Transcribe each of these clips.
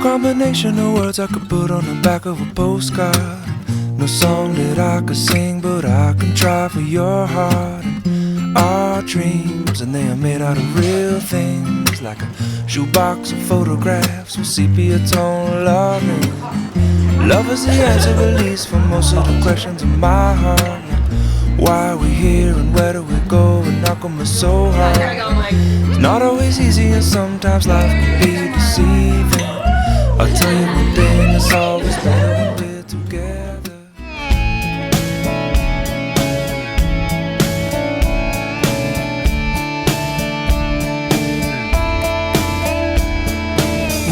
combination of words I could put on the back of a postcard. No song that I could sing, but I can try for your heart. And our dreams, and they are made out of real things, like a shoebox of photographs with sepia tone loving. Love is the answer, at least, for most of the questions in my heart. Why are we here and where do we go? And how come it's so hard? It's not always easy and sometimes life can be deceiving. I'll tell you one thing, it's always better when we're together.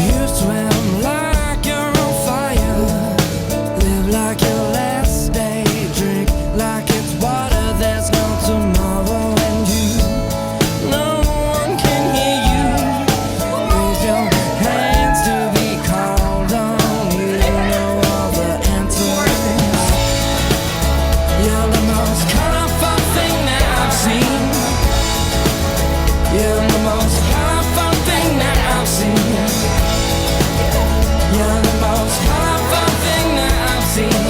You swim like you're on fire, live like your last day, drink like it's water, there's no tomorrow, and no one can hear you. Raise your hands to be called on, you know all the answers. You're the most colorful thing that I've seen. You're the most colorful thing that I've seen. You're the most colorful thing that I've seen.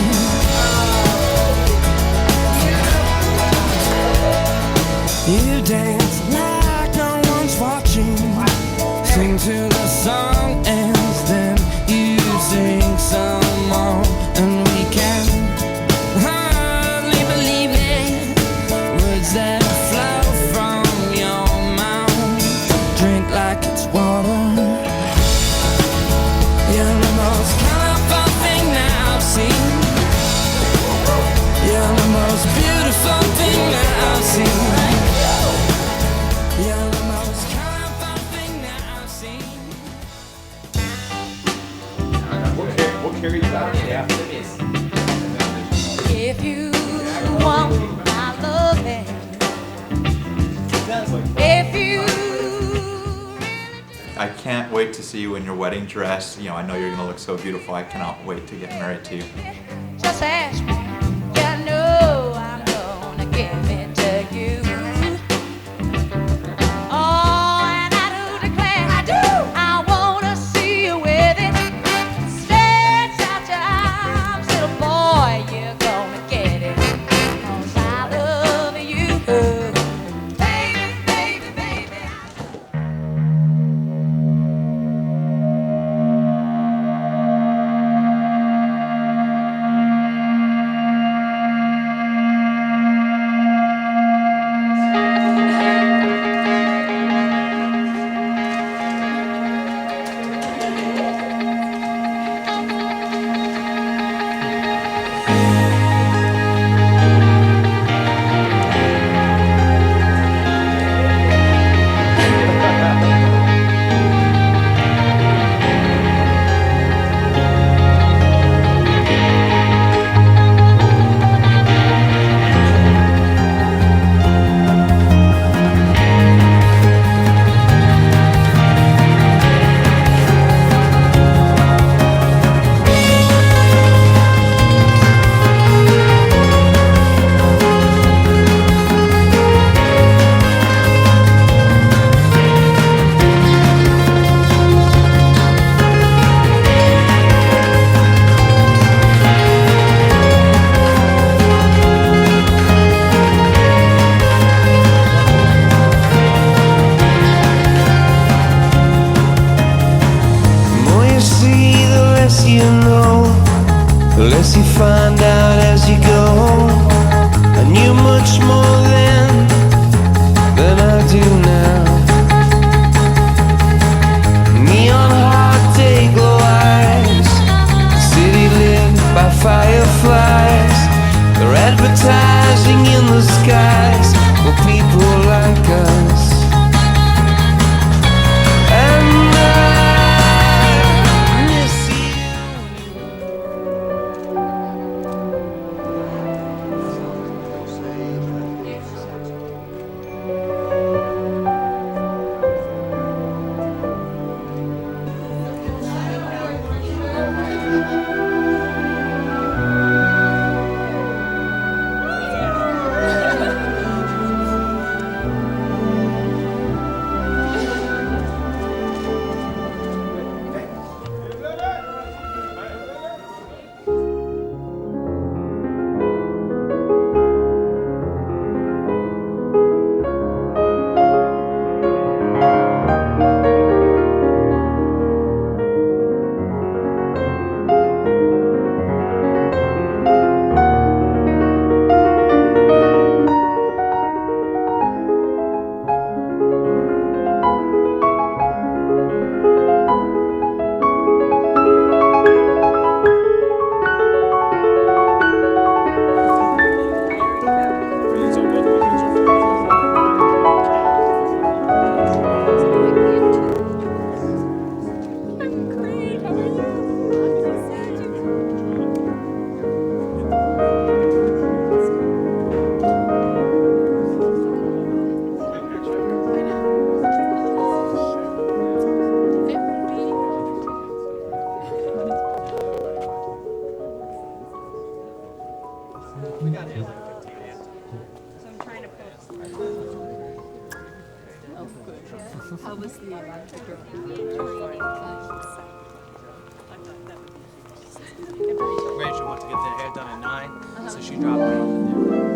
You dance like no one's watching. Sing till the song ends, then you sing some more, and we can hardly believe it. Words that flow from your mouth, drink like it's water. You're the most colorful thing that I've seen. You're the most beautiful thing that I've seen. You're the most colorful thing that I've seen. We'll carry you out. Yeah. If you want my loving, if you I can't wait to see you in your wedding dress. You know, I know you're gonna look so beautiful. I cannot wait to get married to you. just ask me, you know I'm gonna give it to you. Oh, and I do declare, I wanna see you with it. Stretch out your arms, little boy, you're gonna get it. 'Cause I love you, baby, baby, baby. You know, the less you find out as you go. I knew much more then than I do now. Neon heart day glow eyes, city lit by fireflies. They're advertising in the skies for people like us. And I miss you. I'm trying to post. Oh, good. How was the girl? Rachel wants to get their hair done at 9, so she dropped me off.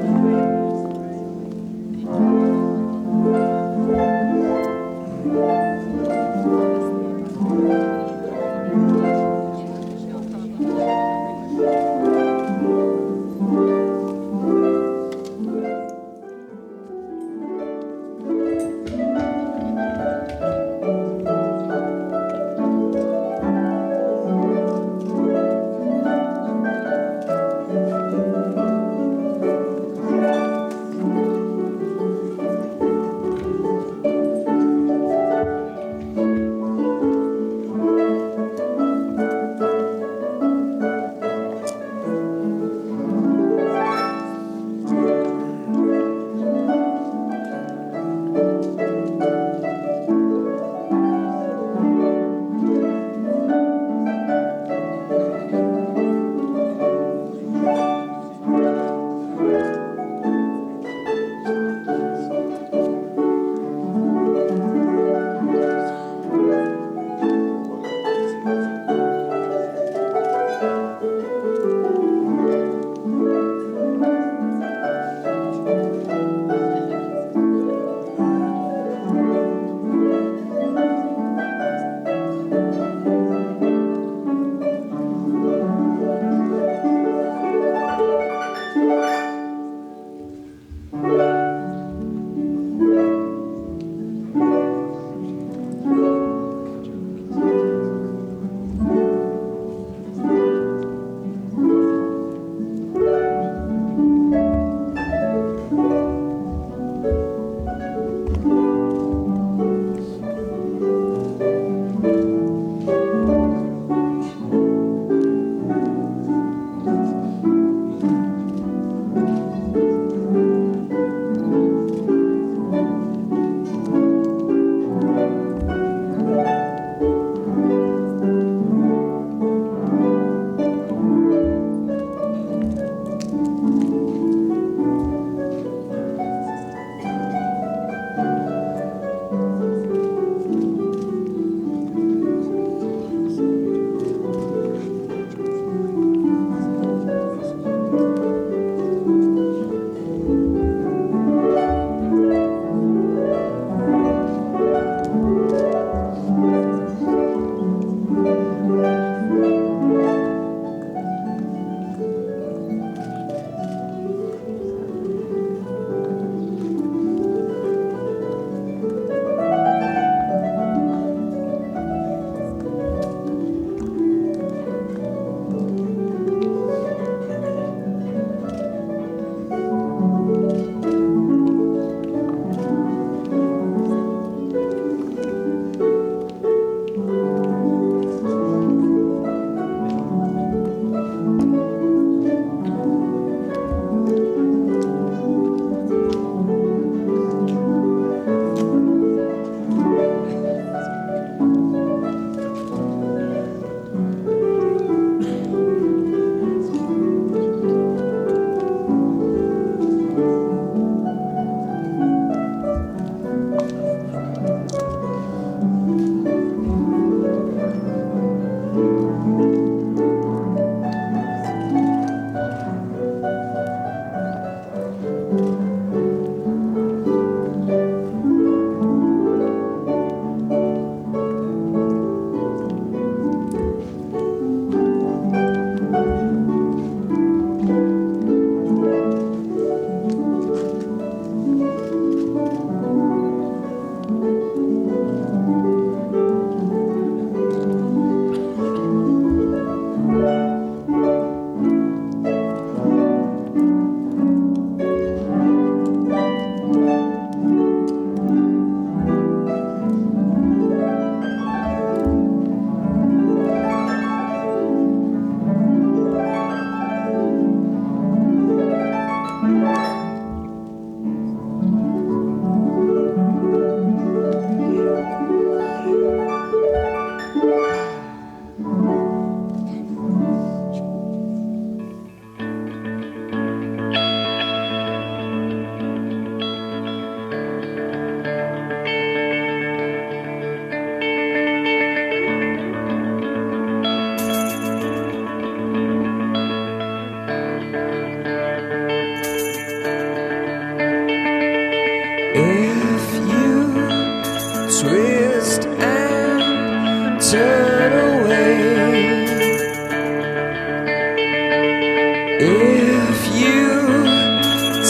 If you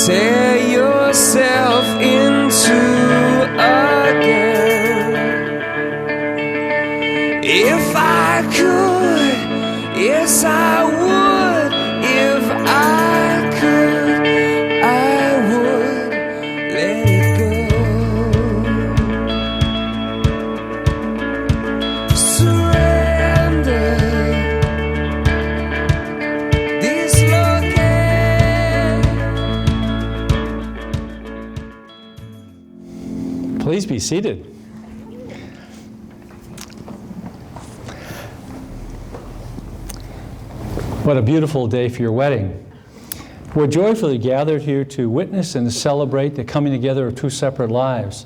tear yourself into again, if I could, yes I would. If I could, I would let it go. Surrender. Please be seated. What a beautiful day for your wedding. We're joyfully gathered here to witness and to celebrate the coming together of two separate lives.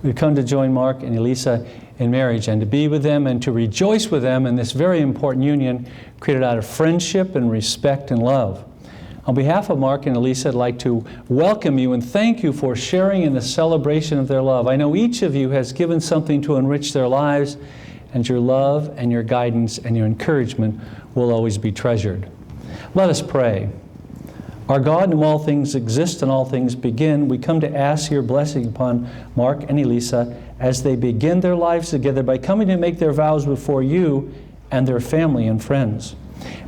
We've come to join Marc and Elesa in marriage and to be with them and to rejoice with them in this very important union created out of friendship and respect and love. On behalf of Marc and Elesa, I'd like to welcome you and thank you for sharing in the celebration of their love. I know each of you has given something to enrich their lives, and your love and your guidance and your encouragement will always be treasured. Let us pray. Our God, in whom all things exist and all things begin, we come to ask your blessing upon Marc and Elesa as they begin their lives together by coming to make their vows before you and their family and friends.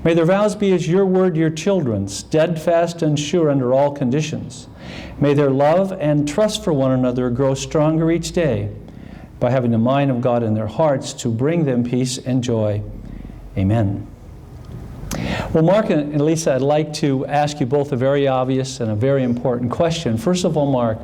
May their vows be as your word, your children, steadfast and sure under all conditions. May their love and trust for one another grow stronger each day by having the mind of God in their hearts to bring them peace and joy. Amen. Well, Marc and Elesa, I'd like to ask you both a very obvious and a very important question. First of all, Marc,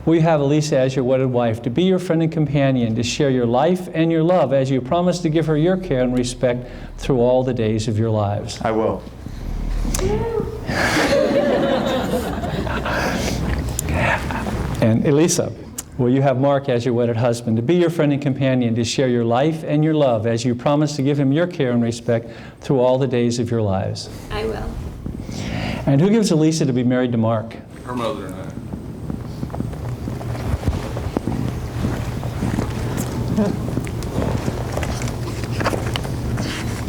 will you have Elesa as your wedded wife to be your friend and companion, to share your life and your love as you promise to give her your care and respect through all the days of your lives? I will. And Elesa, will you have Marc as your wedded husband to be your friend and companion, to share your life and your love as you promise to give him your care and respect through all the days of your lives? I will. And who gives Elesa to be married to Marc? Her mother and I.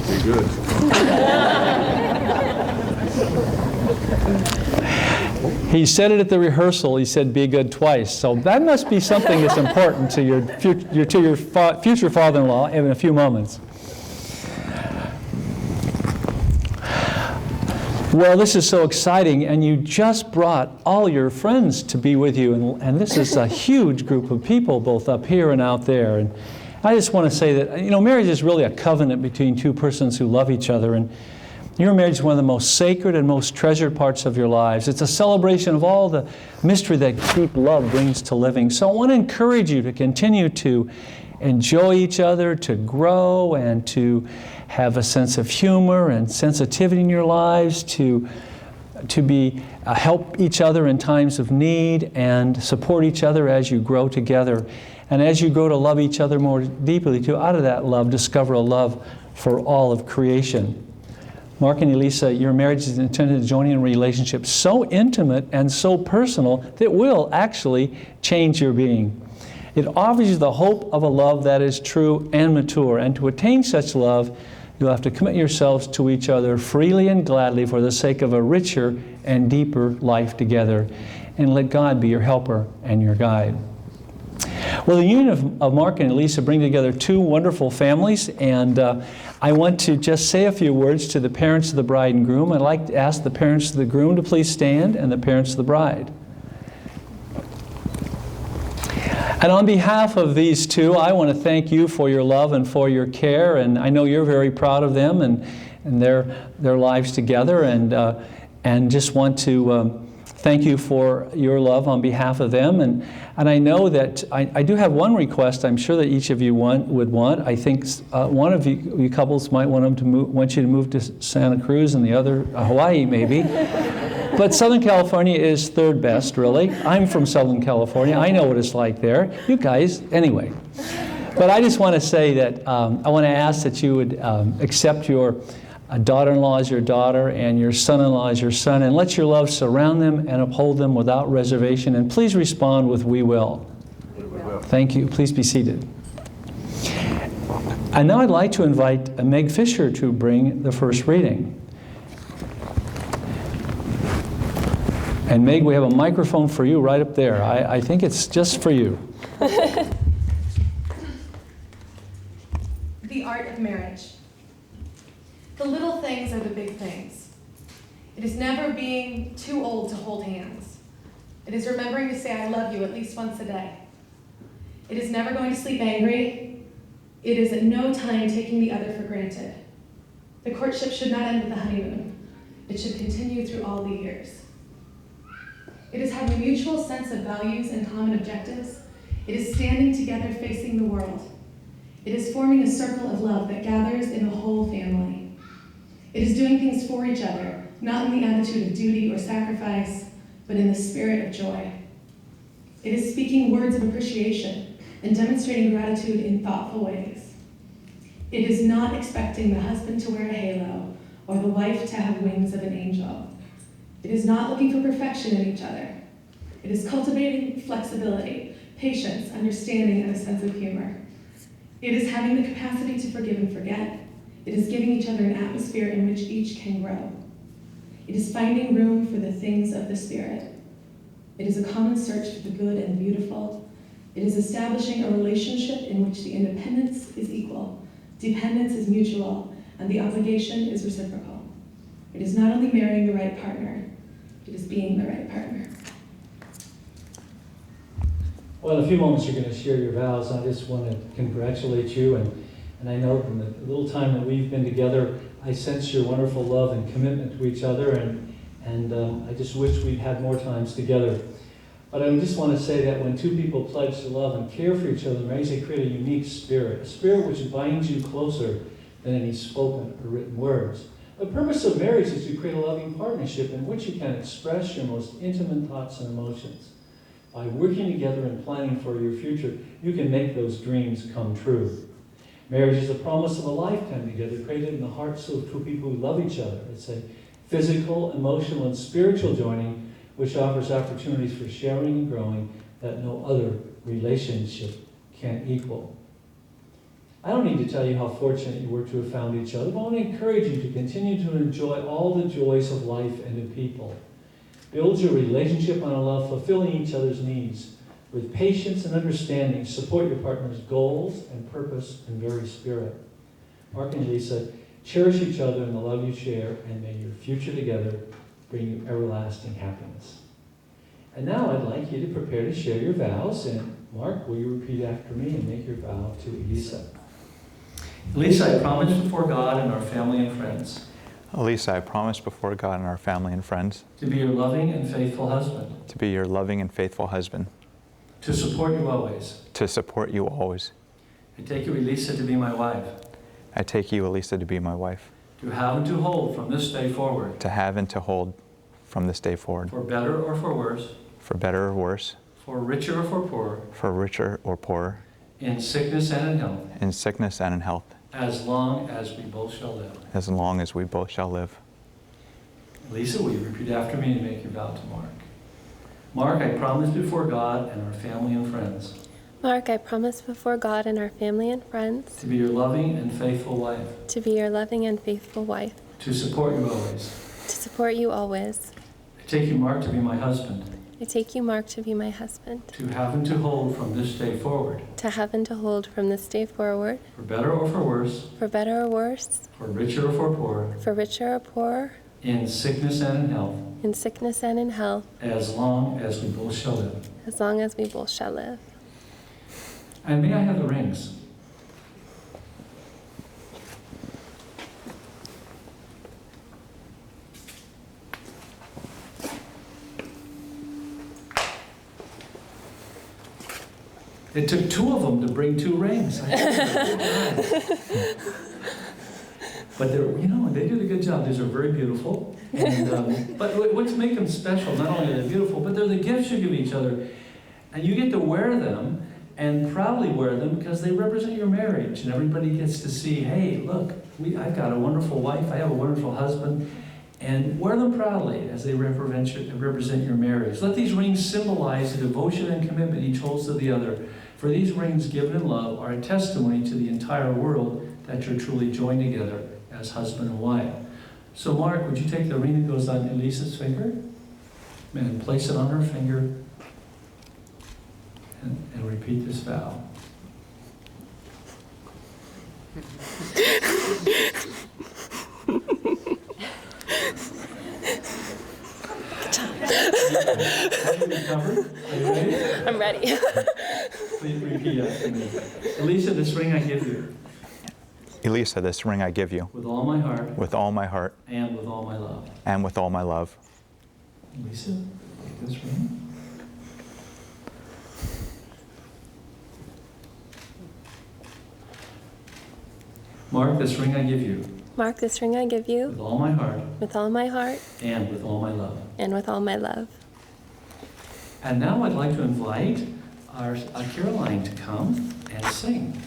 Be good. He said it at the rehearsal. He said, "Be good" twice. So that must be something that's important to your future father-in-law in a few moments. Well, this is so exciting, and you just brought all your friends to be with you, and this is a huge group of people, both up here and out there. And I just want to say that, you know, marriage is really a covenant between two persons who love each other, and your marriage is one of the most sacred and most treasured parts of your lives. It's a celebration of all the mystery that deep love brings to living. So I want to encourage you to continue to enjoy each other, to grow, and to have a sense of humor and sensitivity in your lives, to help each other in times of need and support each other as you grow together. And as you grow to love each other more deeply, to out of that love discover a love for all of creation. Marc and Elesa, your marriage is intended to join in a relationship so intimate and so personal that it will actually change your being. It offers you the hope of a love that is true and mature. And to attain such love, you'll have to commit yourselves to each other freely and gladly for the sake of a richer and deeper life together. And let God be your helper and your guide. Well, the union of Marc and Elesa bring together two wonderful families, and I want to just say a few words to the parents of the bride and groom. I'd like to ask the parents of the groom to please stand, and the parents of the bride. And on behalf of these two, I want to thank you for your love and for your care, and I know you're very proud of them and their lives together, and just want to thank you for your love on behalf of them. And I know that I do have one request I'm sure that each of you would want. I think one of you couples might want you to move to Santa Cruz and the other Hawaii maybe. But Southern California is third best, really. I'm from Southern California. I know what it's like there. You guys, anyway. But I just want to say that I want to ask that you would accept your daughter-in-law as your daughter and your son-in-law as your son, and let your love surround them and uphold them without reservation. And please respond with "We will." We will. Thank you. Please be seated. And now I'd like to invite Meg Fisher to bring the first reading. And Meg, we have a microphone for you right up there. I think it's just for you. The art of marriage. The little things are the big things. It is never being too old to hold hands. It is remembering to say I love you at least once a day. It is never going to sleep angry. It is at no time taking the other for granted. The courtship should not end with the honeymoon. It should continue through all the years. It is having a mutual sense of values and common objectives. It is standing together facing the world. It is forming a circle of love that gathers in the whole family. It is doing things for each other, not in the attitude of duty or sacrifice, but in the spirit of joy. It is speaking words of appreciation and demonstrating gratitude in thoughtful ways. It is not expecting the husband to wear a halo or the wife to have wings of an angel. It is not looking for perfection in each other. It is cultivating flexibility, patience, understanding, and a sense of humor. It is having the capacity to forgive and forget. It is giving each other an atmosphere in which each can grow. It is finding room for the things of the Spirit. It is a common search for the good and beautiful. It is establishing a relationship in which the independence is equal, dependence is mutual, and the obligation is reciprocal. It is not only marrying the right partner, it is being the right partner. Well, in a few moments you're going to share your vows. I just want to congratulate you, and I know from the little time that we've been together, I sense your wonderful love and commitment to each other, and I just wish we'd had more times together. But I just want to say that when two people pledge to love and care for each other, marriage, they create a unique spirit, a spirit which binds you closer than any spoken or written words. The purpose of marriage is to create a loving partnership in which you can express your most intimate thoughts and emotions. By working together and planning for your future, you can make those dreams come true. Marriage is the promise of a lifetime together, created in the hearts of two people who love each other. It's a physical, emotional, and spiritual joining which offers opportunities for sharing and growing that no other relationship can equal. I don't need to tell you how fortunate you were to have found each other, but I want to encourage you to continue to enjoy all the joys of life and of people. Build your relationship on a love fulfilling each other's needs. With patience and understanding, support your partner's goals and purpose and very spirit. Marc and Elesa, cherish each other in the love you share, and may your future together bring you everlasting happiness. And now I'd like you to prepare to share your vows. And Marc, will you repeat after me and make your vow to Elesa? Elesa, I promise before God and our family and friends. Elesa, I promise before God and our family and friends To be your loving and faithful husband. to be your loving and faithful husband. To support you always. To support you always. I take you, Elesa, to be my wife. I take you, Elesa, to be my wife. To have and to hold from this day forward. To have and to hold from this day forward. For better or for worse. For better or worse. For richer or for poorer. For richer or poorer. In sickness and in health. In sickness and in health. As long as we both shall live. As long as we both shall live. Elesa, will you repeat after me and make your vow to Marc? Marc, I promise before God and our family and friends. Marc, I promise before God and our family and friends. To be your loving and faithful wife. To be your loving and faithful wife. To support you always. To support you always. I take you, Marc, to be my husband. I take you, Marc, to be my husband. To have and to hold from this day forward. To have and to hold from this day forward. For better or for worse. For better or worse. For richer or for poorer. For richer or poorer. In sickness and in health. In sickness and in health. As long as we both shall live. As long as we both shall live. And may I have the rings? It took two of them to bring two rings. But they're, they did a good job. These are very beautiful. And, but what's make them special, not only are they beautiful, but they're the gifts you give each other. And you get to wear them and proudly wear them because they represent your marriage. And everybody gets to see, hey, look, I've got a wonderful wife, I have a wonderful husband. And wear them proudly as they represent your marriage. Let these rings symbolize the devotion and commitment each holds to the other. For these rings given in love are a testimony to the entire world that you're truly joined together as husband and wife. So Marc, would you take the ring that goes on Elisa's finger? And place it on her finger and repeat this vow. Are you ready? I'm ready. Please repeat after me. Elesa, this ring I give you. Elesa, this ring I give you. With all my heart. With all my heart. And with all my love. And with all my love. Elesa, take this ring. Marc, this ring I give you. Marc, this ring I give you. With all my heart. With all my heart. And with all my love. And with all my love. And now I'd like to invite our Caroline to come and sing.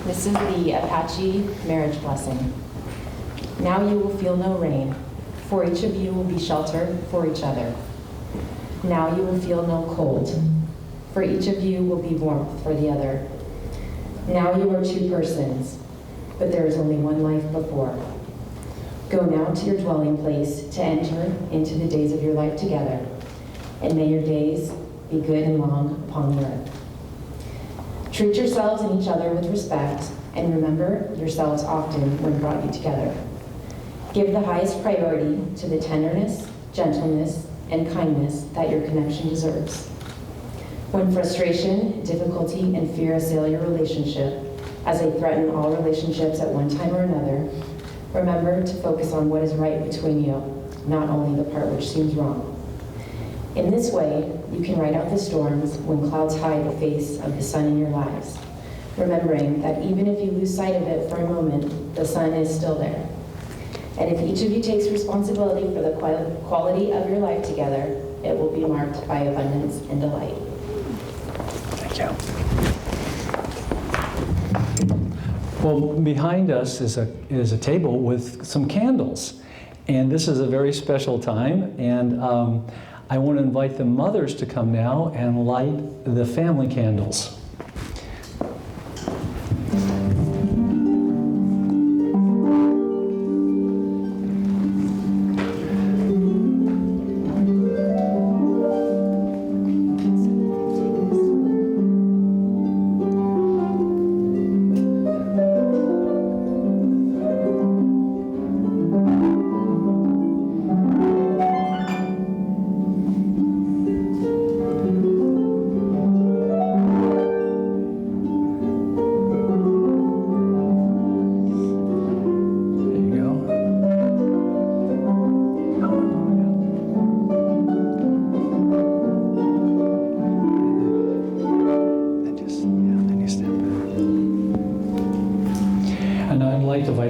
This is the Apache marriage blessing. Now you will feel no rain, for each of you will be shelter for each other. Now you will feel no cold, for each of you will be warmth for the other. Now you are two persons, but there is only one life before. Go now to your dwelling place to enter into the days of your life together, and may your days be good and long upon the earth. Treat yourselves and each other with respect, and remember yourselves often when brought you together. Give the highest priority to the tenderness, gentleness, and kindness that your connection deserves. When frustration, difficulty, and fear assail your relationship, as they threaten all relationships at one time or another, remember to focus on what is right between you, not only the part which seems wrong. In this way, you can ride out the storms when clouds hide the face of the sun in your lives, remembering that even if you lose sight of it for a moment, the sun is still there. And if each of you takes responsibility for the quality of your life together, It will be marked by abundance and delight. Thank you. Well, behind us is a table with some candles. And this is a very special time. And I want to invite the mothers to come now and light the family candles.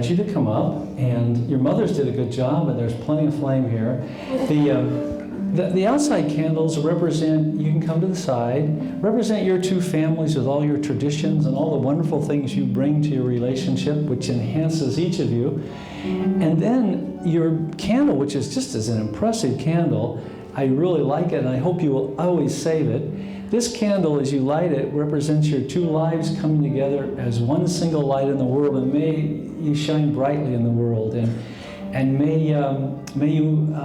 You to come up, and your mothers did a good job, and there's plenty of flame here. The outside candles represent, you can come to the side, represent your two families with all your traditions and all the wonderful things you bring to your relationship, which enhances each of you. And then your candle, which is just as an impressive candle, I really like it, and I hope you will always save it. This candle, as you light it, represents your two lives coming together as one single light in the world, and may you shine brightly in the world, and may you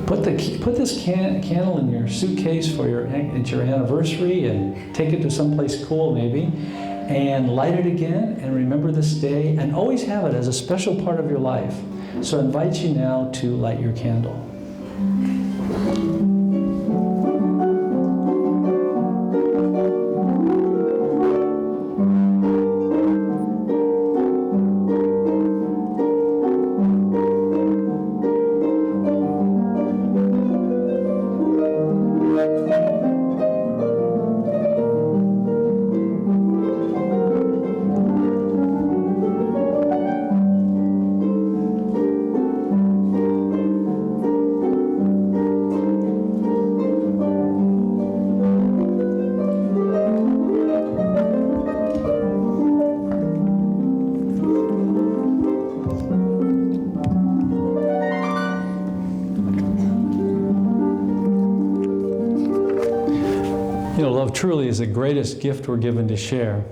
put this candle in your suitcase for your anniversary, and take it to someplace cool maybe, and light it again, and remember this day, and always have it as a special part of your life. So I invite you now to light your candle. Love truly is the greatest gift we're given to share.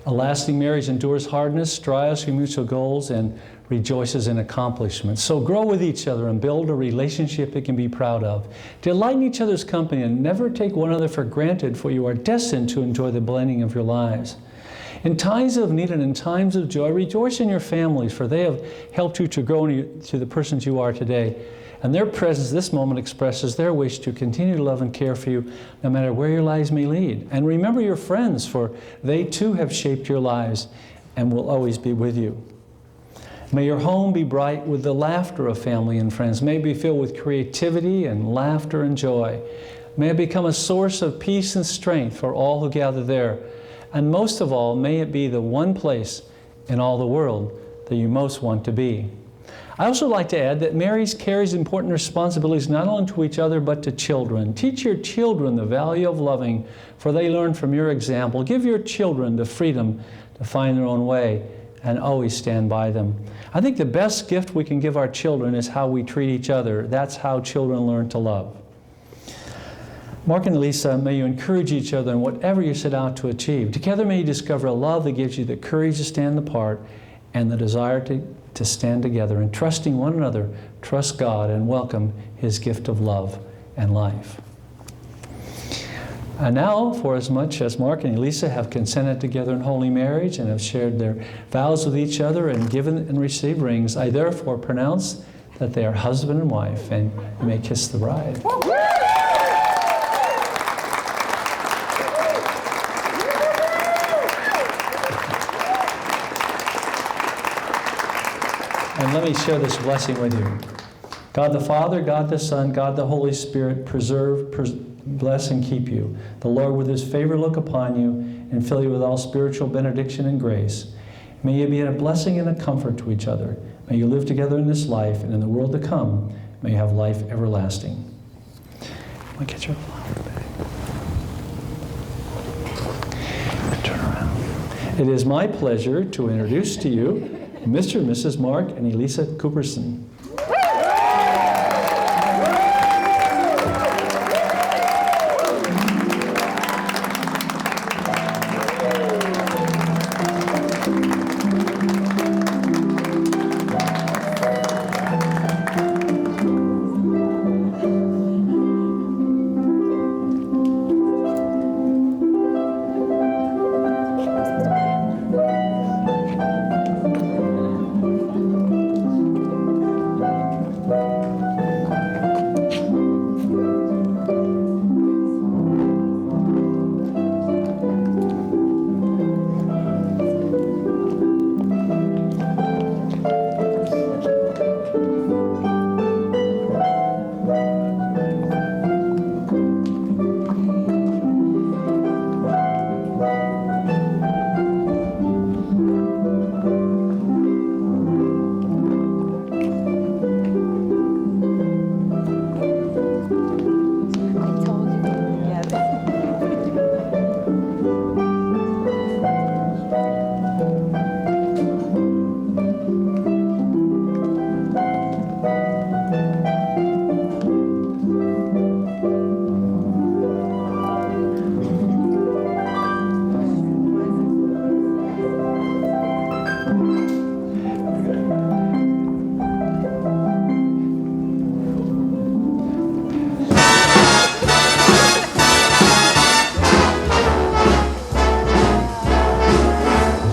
A lasting marriage endures hardness, strives for mutual goals, and rejoices in accomplishments. So grow with each other and build a relationship it can be proud of. Delight in each other's company and never take one another for granted, for you are destined to enjoy the blending of your lives. In times of need and in times of joy, rejoice in your families, for they have helped you to grow into the persons you are today. And their presence this moment expresses their wish to continue to love and care for you no matter where your lives may lead. And remember your friends, for they too have shaped your lives and will always be with you. May your home be bright with the laughter of family and friends. May it be filled with creativity and laughter and joy. May it become a source of peace and strength for all who gather there. And most of all, may it be the one place in all the world that you most want to be. I also like to add that marriage carries important responsibilities not only to each other but to children. Teach your children the value of loving, for they learn from your example. Give your children the freedom to find their own way and always stand by them. I think the best gift we can give our children is how we treat each other. That's how children learn to love. Marc and Elesa, may you encourage each other in whatever you set out to achieve. Together may you discover a love that gives you the courage to stand apart and the desire to stand together, and trusting one another, trust God and welcome His gift of love and life. And now, for as much as Marc and Elesa have consented together in holy marriage and have shared their vows with each other and given and received rings, I therefore pronounce that they are husband and wife, and you may kiss the bride. And let me share this blessing with you. God the Father, God the Son, God the Holy Spirit, preserve, bless, and keep you. The Lord with His favor look upon you and fill you with all spiritual benediction and grace. May you be a blessing and a comfort to each other. May you live together in this life and in the world to come. may have life everlasting. Want to get your flower back? Turn around. It is my pleasure to introduce to you Mr. and Mrs. Marc and Elesa Cooperson.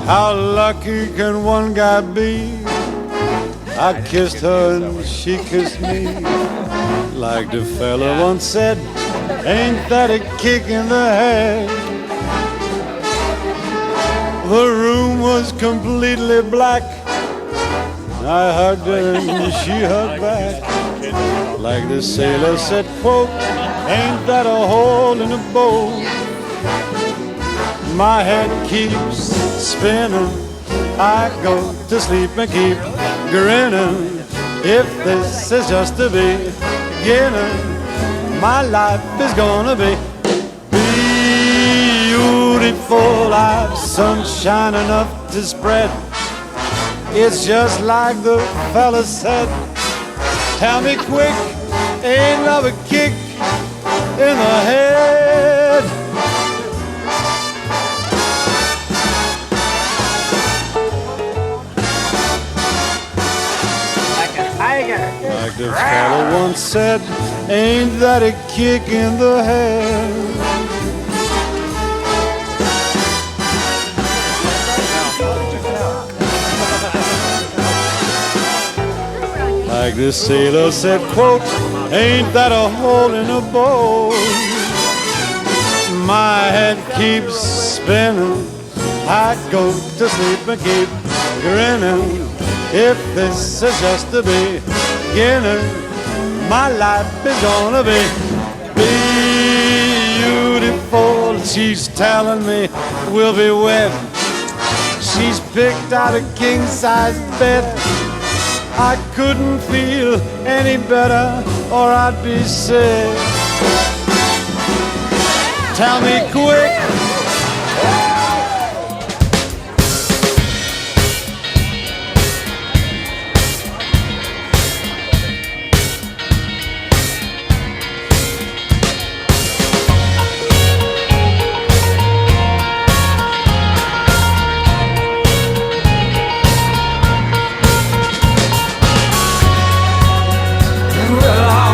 How lucky can one guy be? I kissed her and she kissed me. Like the fella once said, ain't that a kick in the head? The room was completely black. I hugged her and she hugged back. Like the sailor said, quote, ain't that a hole in a boat? My head keeps spinning, I go to sleep and keep grinning. If this is just the beginning, my life is gonna be beautiful. I've sunshine enough to spread. It's just like the fella said. Tell me quick, ain't love a kick in the head? Like the fellow once said, ain't that a kick in the head? Like the sailor said, quote, ain't that a hole in a boat? My head keeps spinning, I go to sleep and keep grinning. If this is just the beginning, my life is gonna be beautiful. She's telling me we'll be wed. She's picked out a king-size bed. I couldn't feel any better or I'd be sick. Tell me quick. We're all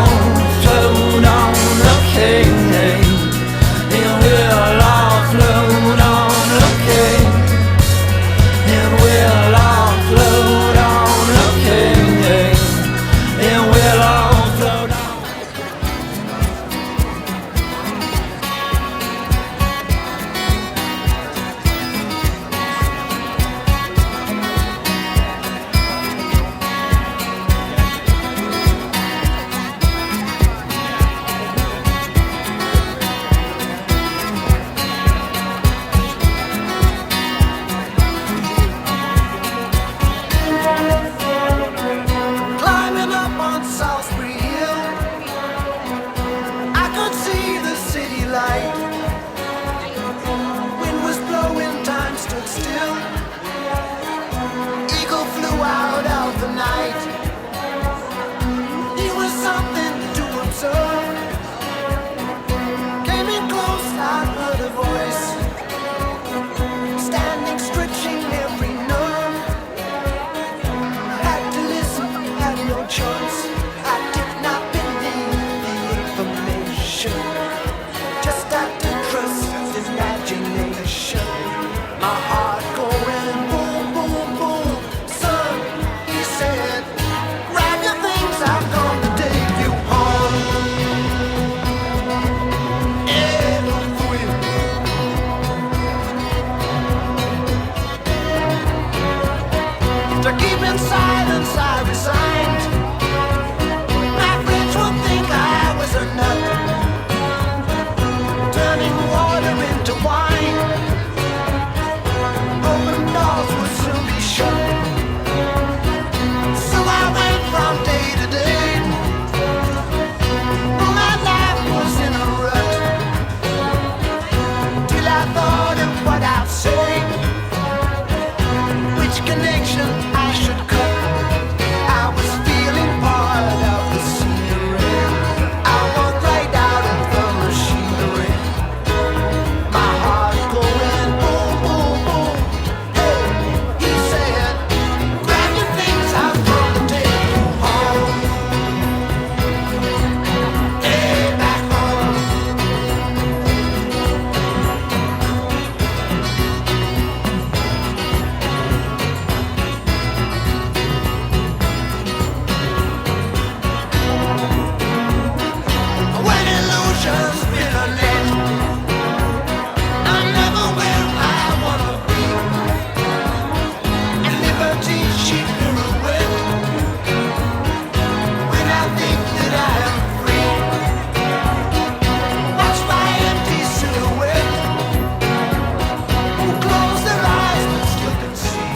sun. Came in close, I heard a voice, standing, stretching every nerve. Had to listen, had no choice. I did not believe the information. Just had to trust imagination. My heart going boom, boom, boom. Son, he said, grab your things, I've come to take you home. Yeah, don't quit. To keep in silence, I resigned. My friends would think I was a nut, turning water into wine. Open doors would soon be shut. So I went from day to day. My life was in a rut, till I thought of what I'd say, which connection I should cut. I was feeling part of the scenery. I walked right out of the machinery. My heart going boom, boom, boom. Hey, he said, grab your things, I'm gonna take you home. Hey, back home. When illusions spin a net, I'm never where I wanna be. And liberty she pirouette, when I think that I am free. Watch my empty silhouette, who close their eyes, let's look and see.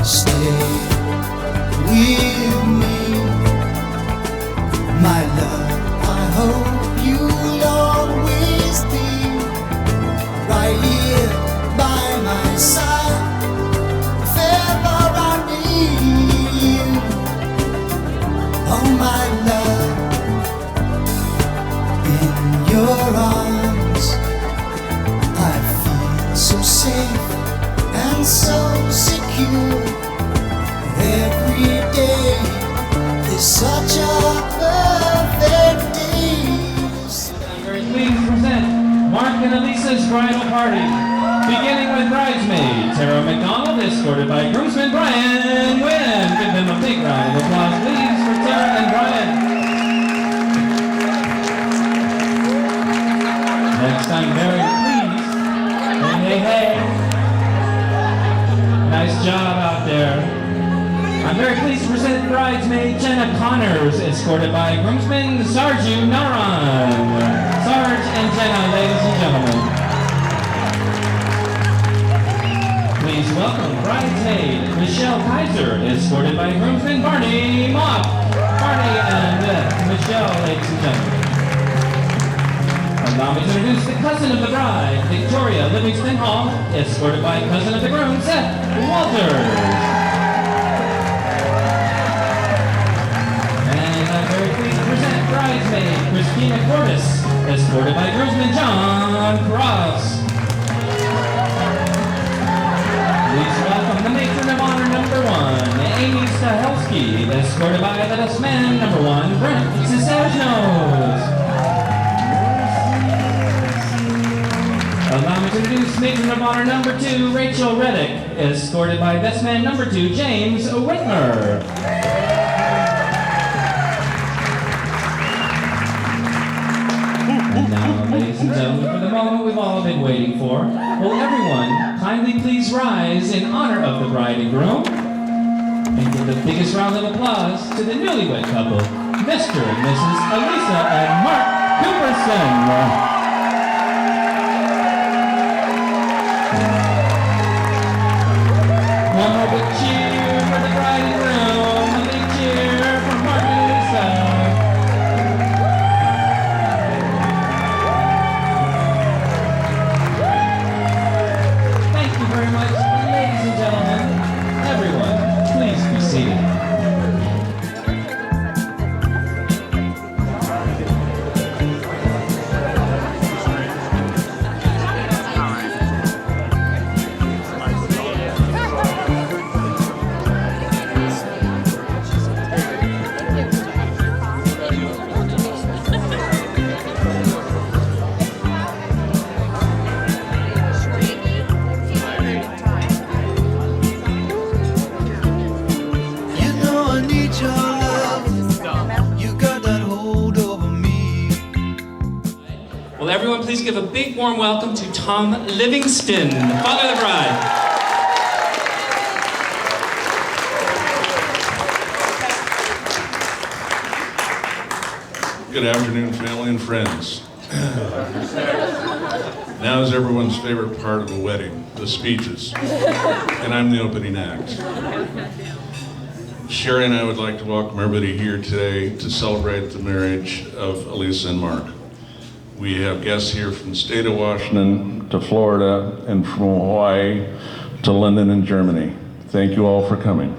Stay with me, my love. I hope you'll always be right here by my side. If ever I need you, oh my love, in your arms I feel so safe and so secure. Every day is such a perfect day. I'm very pleased to present Marc and Elesa's bridal party, beginning with bridesmaid Tara McDonald, escorted by groomsman Brian Wynn. Give them a big round of applause, please, for Tara and Brian. Next, I'm very pleased. Hey, hey, hey. Nice job out there. I'm very pleased to present bridesmaid Jenna Connors, escorted by groomsman Sarju Naran. Sarge and Jenna, ladies and gentlemen. Please welcome bridesmaid Michelle Kaiser, escorted by groomsman Barney Mock. Barney and Michelle, ladies and gentlemen. Allow me to introduce the cousin of the bride, Victoria Livingston Hall, escorted by cousin of the groom, Seth Walters. And I'm very pleased to present bridesmaid Christina Cordes, escorted by groomsman John Cross. Please welcome the matron of honor number 1, Amy Stahelski, escorted by the best man number 1, Brent Cisneros. Allow me to introduce matron of honor number 2, Rachel Reddick, escorted by best man number 2, James Whitmer. And now, ladies and gentlemen, for the moment we've all been waiting for, will everyone kindly please rise in honor of the bride and groom and give the biggest round of applause to the newlywed couple, Mr. and Mrs. Elesa and Marc Cooperson. One more big cheer for the bride and groom. A big cheer for Marc and Elesa. Thank you very much, ladies and gentlemen. Everyone, please be seated. Will everyone please give a big warm welcome to Tom Livingston, father of the bride. Good afternoon, family and friends. Now is everyone's favorite part of a wedding, the speeches. And I'm the opening act. Sherry and I would like to welcome everybody here today to celebrate the marriage of Elesa and Marc. We have guests here from the state of Washington to Florida and from Hawaii to London and Germany. Thank you all for coming.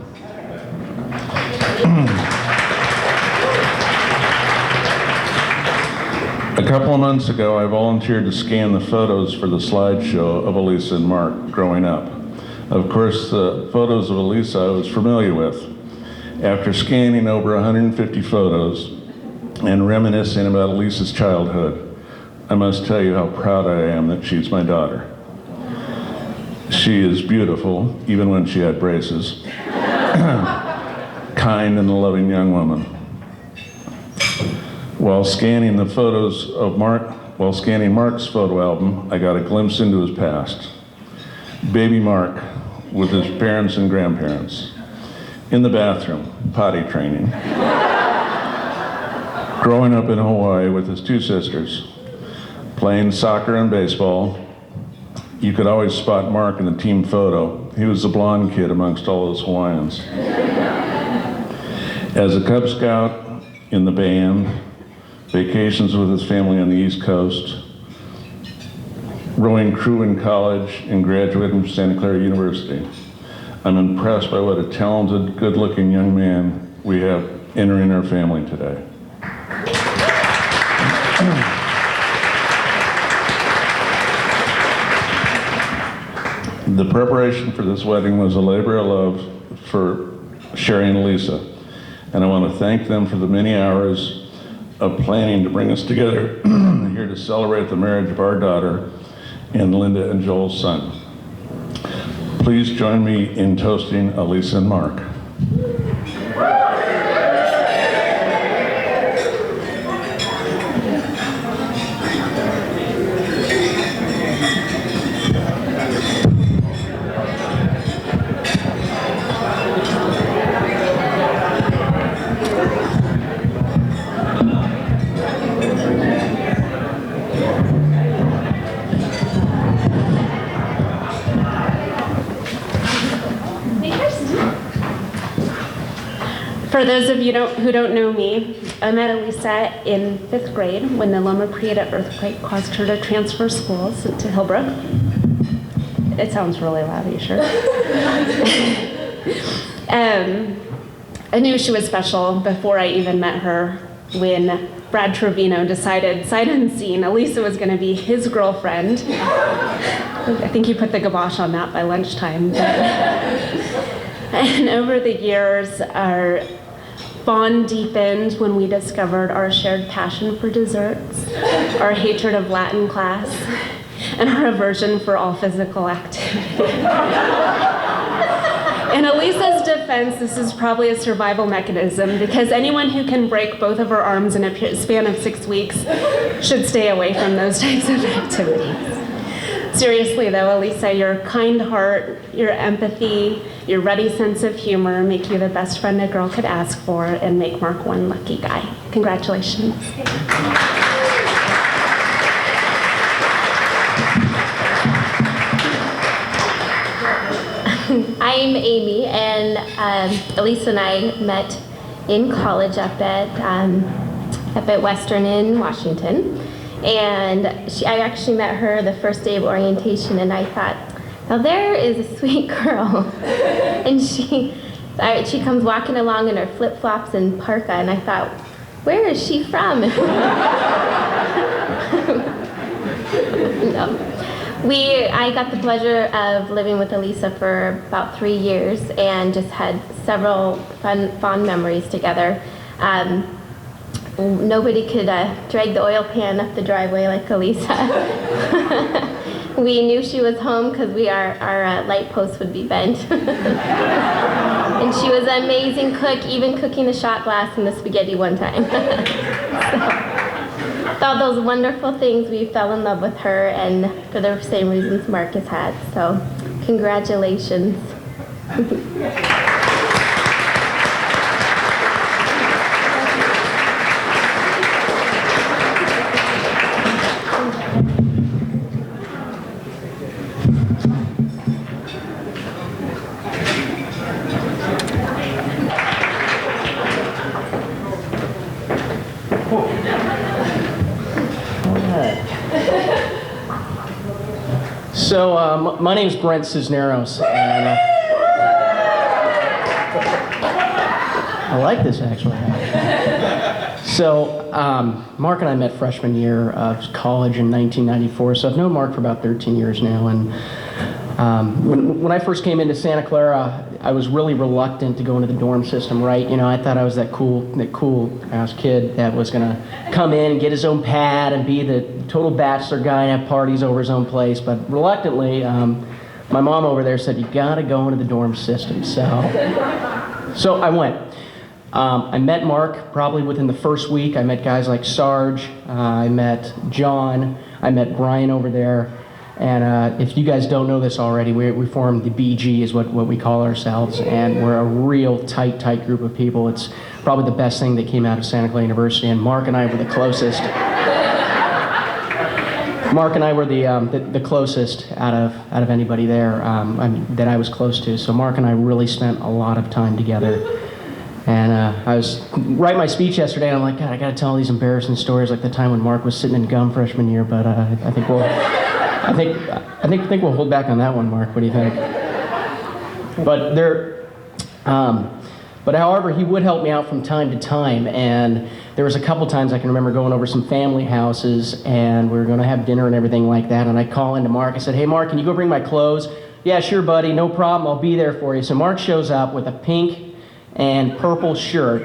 A couple of months ago, I volunteered to scan the photos for the slideshow of Elesa and Marc growing up. Of course, the photos of Elesa I was familiar with. After scanning over 150 photos and reminiscing about Elisa's childhood, I must tell you how proud I am that she's my daughter. She is beautiful, even when she had braces. Kind and a loving young woman. While scanning Marc's photo album, I got a glimpse into his past. Baby Marc with his parents and grandparents. In the bathroom, potty training. Growing up in Hawaii with his 2 sisters. Playing soccer and baseball. You could always spot Marc in the team photo. He was the blonde kid amongst all those Hawaiians. As a Cub Scout in the band, vacations with his family on the East Coast, rowing crew in college, and graduating from Santa Clara University. I'm impressed by what a talented, good-looking young man we have entering our family today. The preparation for this wedding was a labor of love for Sherry and Elesa, and I want to thank them for the many hours of planning to bring us together here to celebrate the marriage of our daughter and Linda and Joel's son. Please join me in toasting Elesa and Marc. For those of you who don't know me, I met Elesa in 5th grade when the Loma Prieta earthquake caused her to transfer schools to Hillbrook. It sounds really loud, are you sure? I knew she was special before I even met her when Brad Trevino decided, sight unseen, Elesa was going to be his girlfriend. I think he put the kibosh on that by lunchtime. And over the years, our bond deepened when we discovered our shared passion for desserts, our hatred of Latin class, and our aversion for all physical activity. In Elisa's defense, this is probably a survival mechanism because anyone who can break both of her arms in a span of 6 weeks should stay away from those types of activities. Seriously though, Elesa, your kind heart, your empathy, your ready sense of humor make you the best friend a girl could ask for and make Mark one lucky guy. Congratulations. I'm Amy, and Elesa and I met in college up at Western in Washington. And I actually met her the first day of orientation, and I thought, now there is a sweet girl. And she comes walking along in her flip-flops and parka, and I thought, where is she from? No. I got the pleasure of living with Elesa for about 3 years and just had several fond memories together. Nobody could drag the oil pan up the driveway like Elesa. We knew she was home because our light post would be bent. And she was an amazing cook, even cooking the shot glass and the spaghetti one time. So, all those wonderful things, we fell in love with her, and for the same reasons Mark has had. So, congratulations. So, my name's Brent Cisneros, and I like this actually. So, Mark and I met freshman year of college in 1994, so I've known Mark for about 13 years now, and when I first came into Santa Clara, I was really reluctant to go into the dorm system, right? You know, I thought I was that cool ass kid that was gonna come in and get his own pad and be the total bachelor guy and have parties over his own place. But reluctantly, my mom over there said, you gotta go into the dorm system. So I went. I met Mark probably within the first week. I met guys like Sarge, I met John, I met Brian over there. And if you guys don't know this already, we formed the BG is what we call ourselves, and we're a real tight group of people. It's probably the best thing that came out of Santa Clara University, and Mark and I were the closest. Mark and I were the closest out of anybody there that I was close to. So Mark and I really spent a lot of time together. And I was writing my speech yesterday, and I'm like, God, I got to tell all these embarrassing stories, like the time when Mark was sitting in gum freshman year. But I think we'll hold back on that one, Mark. What do you think? But however, he would help me out from time to time, and there was a couple times I can remember going over some family houses, and we were going to have dinner and everything like that, and I call into Mark. I said, hey, Mark, can you go bring my clothes? Yeah, sure, buddy, no problem. I'll be there for you. So Mark shows up with a pink and purple shirt.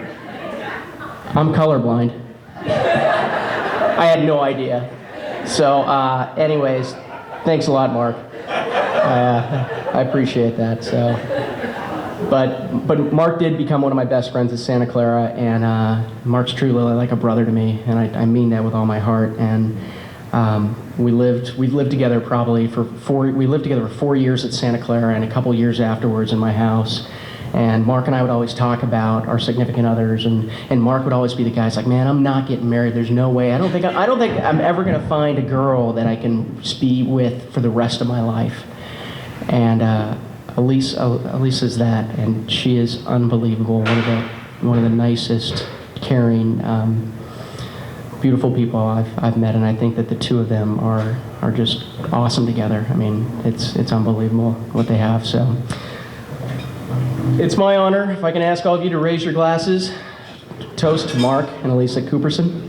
I'm colorblind. I had no idea. So, anyways, thanks a lot, Mark. I appreciate that. So, but Mark did become one of my best friends at Santa Clara, and Mark's truly like a brother to me, and I mean that with all my heart. And we lived together probably for 4 years at Santa Clara, and a couple years afterwards in my house. And Mark and I would always talk about our significant others, and Mark would always be the guy that's like, man, I'm not getting married. There's no way. I don't think I'm ever gonna find a girl that I can be with for the rest of my life. And Elisa's that, and she is unbelievable. one of the nicest, caring, beautiful people I've met, and I think that the two of them are just awesome together. I mean, it's unbelievable what they have. So it's my honor, if I can ask all of you to raise your glasses. Toast to Marc and Elesa Cooperson.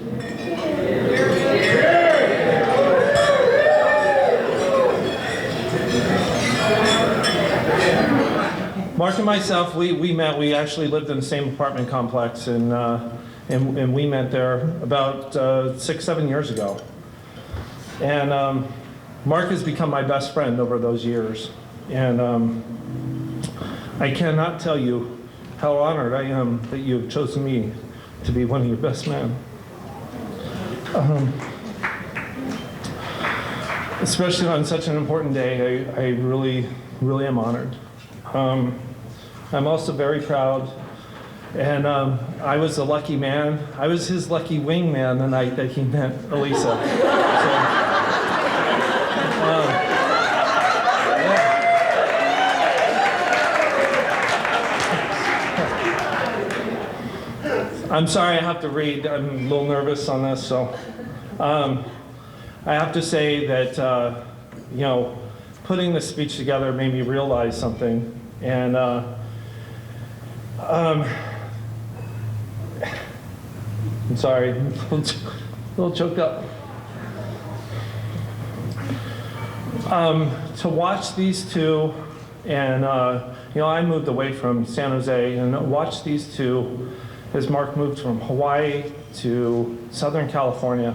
Marc and myself, we met. We actually lived in the same apartment complex, and we met there about 6-7 years ago. And Marc has become my best friend over those years, and I cannot tell you how honored I am that you have chosen me to be one of your best men. Especially on such an important day, I really, really am honored. I'm also very proud, and I was a lucky man. I was his lucky wingman the night that he met Elesa. I'm sorry, I have to read. I'm a little nervous on this, so I have to say that putting this speech together made me realize something, and I'm sorry, I'm a little choked up. To watch these two, and I moved away from San Jose, and watch these two as Marc moved from Hawaii to Southern California,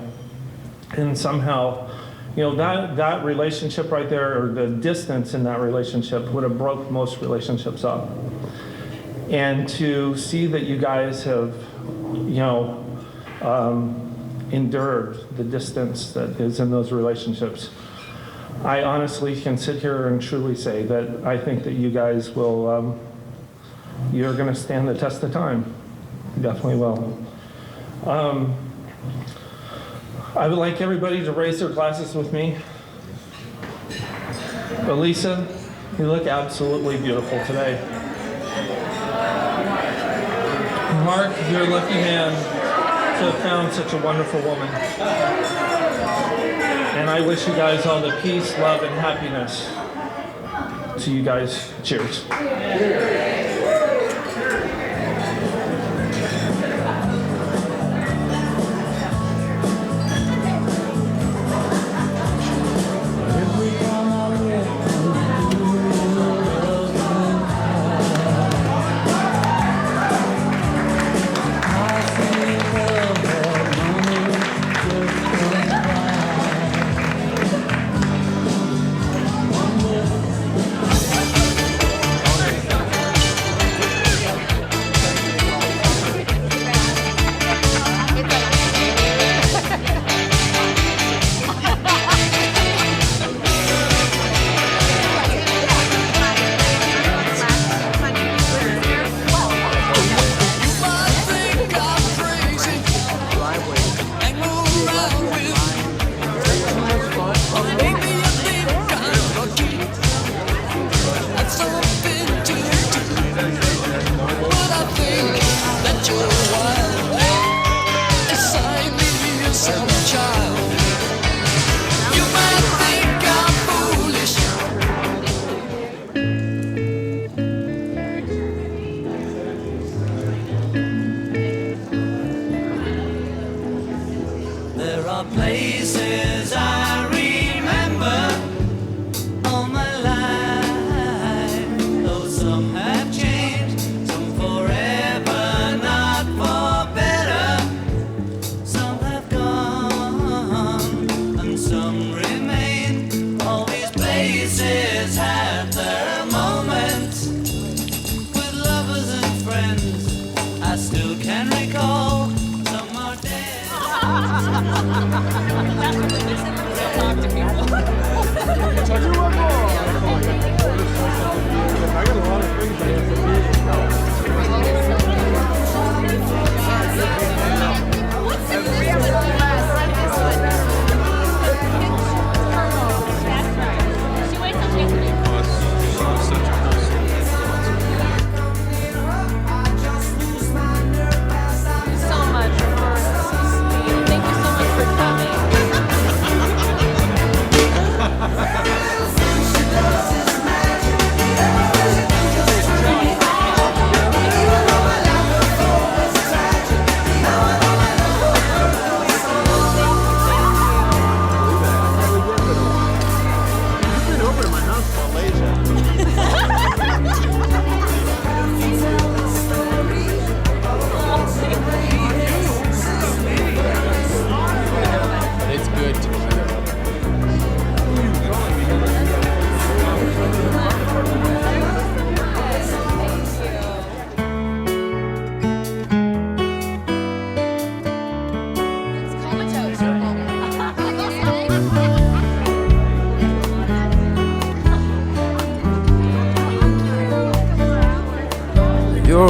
and somehow, that relationship right there, or the distance in that relationship, would have broke most relationships up. And to see that you guys have, endured the distance that is in those relationships, I honestly can sit here and truly say that I think that you guys will, you're going to stand the test of time. Definitely will. I would like everybody to raise their glasses with me. Elesa, you look absolutely beautiful today. Marc, you're a lucky man to have found such a wonderful woman. And I wish you guys all the peace, love, and happiness. To you guys, cheers. There are places I remember all my life, though some have changed, some forever, not for better. Some have gone, and some remain. All these places have their moments with lovers and friends. I still can recall. Some are dead. I just lose my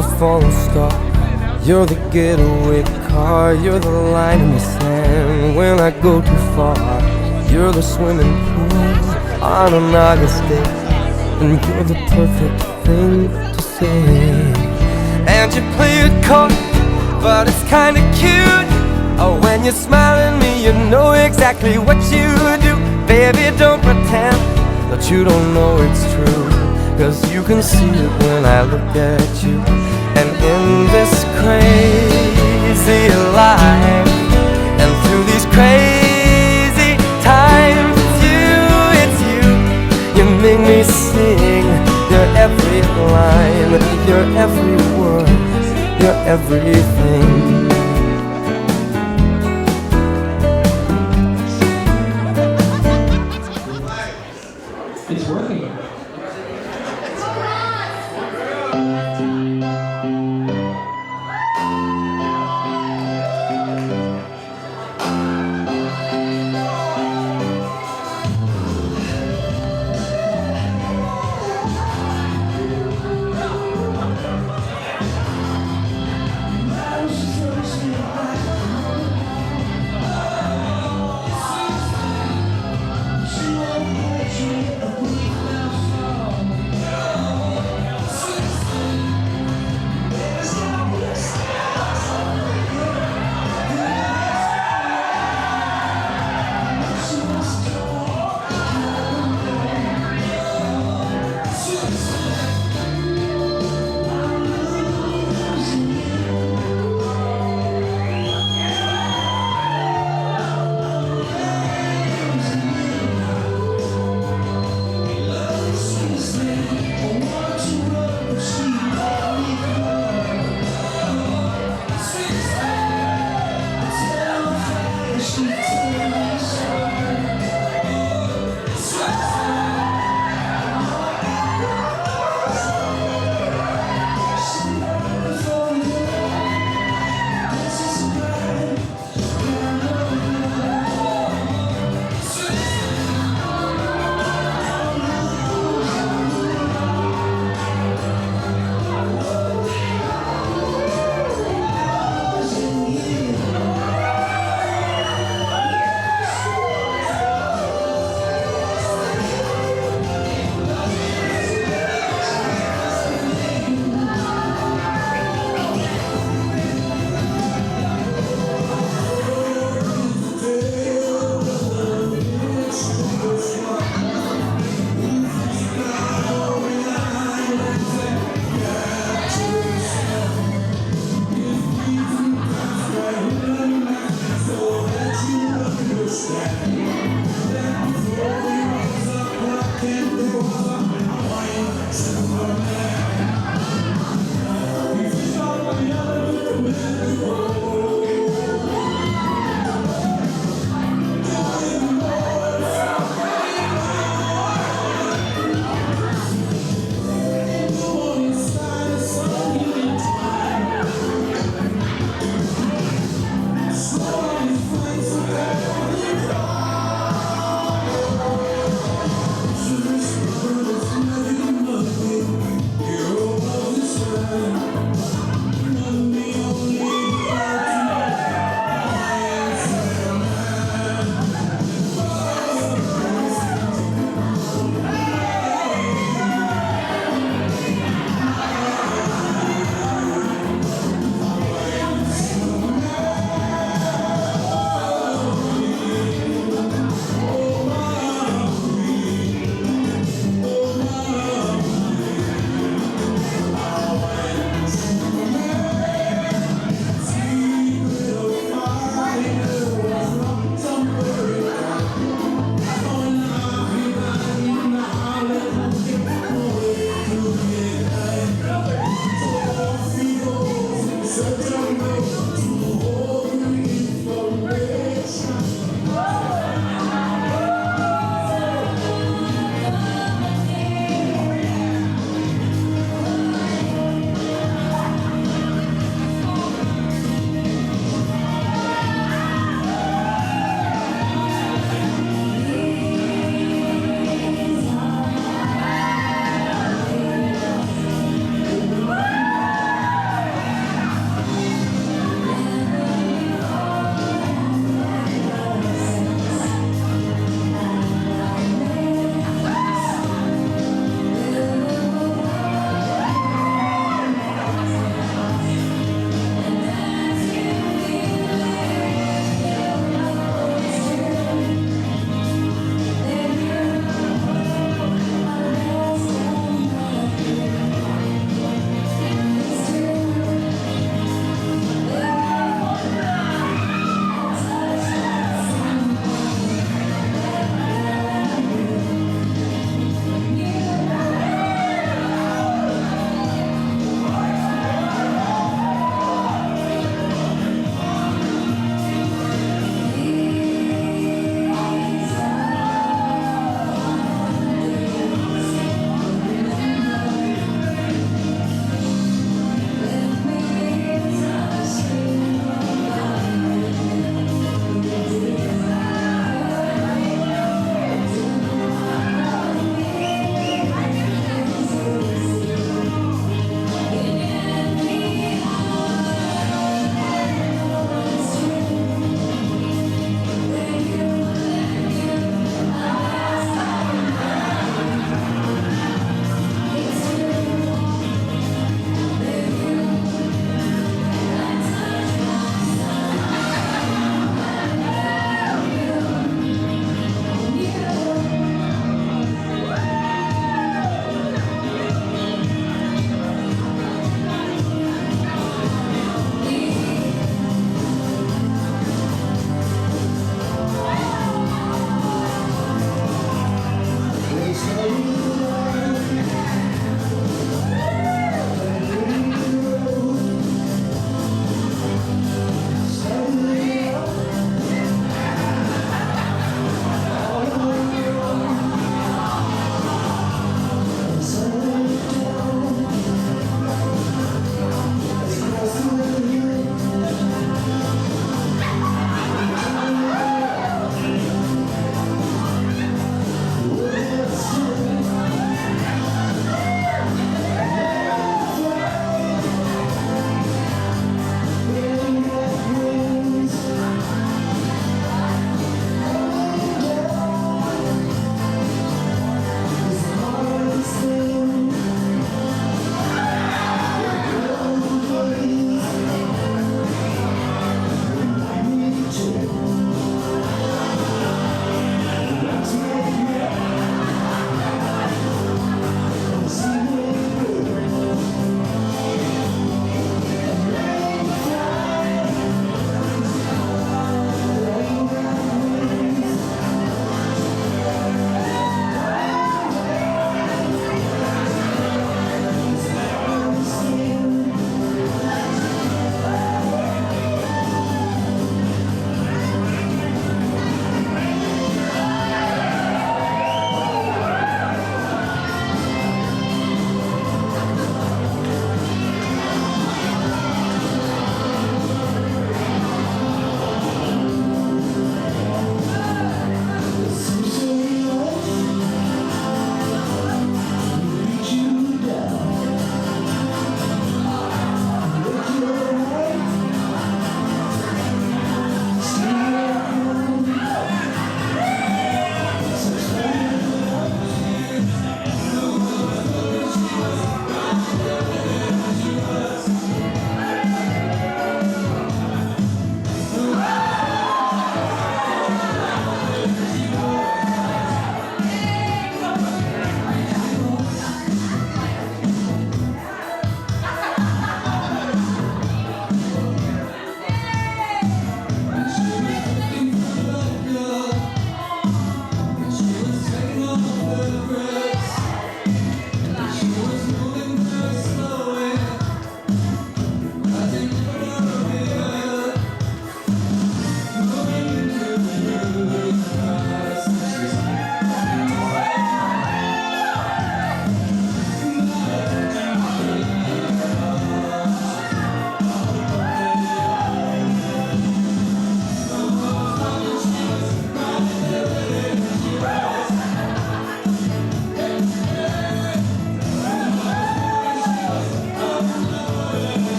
a falling star. You're the getaway car. You're the line in the sand when I go too far. You're the swimming pool on an August day, and you're the perfect thing to say. And you play it coy, but it's kinda cute. Oh, when you smile at me, you know exactly what you do. Baby, don't pretend that you don't know it's true, 'cause you can see it when I look at you. And in this crazy life, and through these crazy times, it's you, you make me sing. You're every line, you're every word, you're everything. It's working.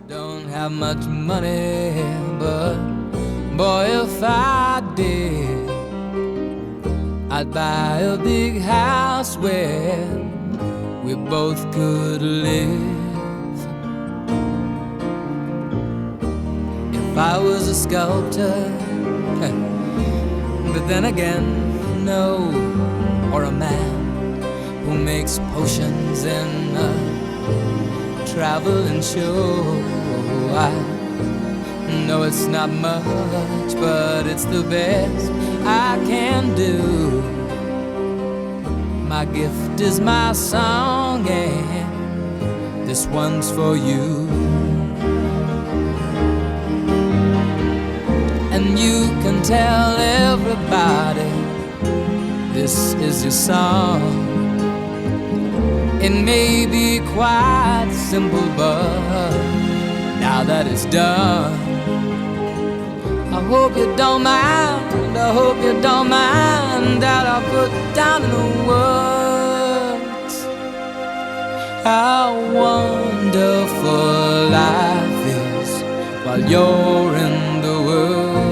Don't have much money, but boy, if I did, I'd buy a big house where we both could live. If I was a sculptor, but then again, no, or a man who makes potions in a traveling show. I know it's not much, but it's the best I can do. My gift is my song, and this one's for you. And you can tell everybody this is your song. It may be quite simple, but now that it's done, I hope you don't mind, I hope you don't mind that I put down in the words how wonderful life is while you're in the world.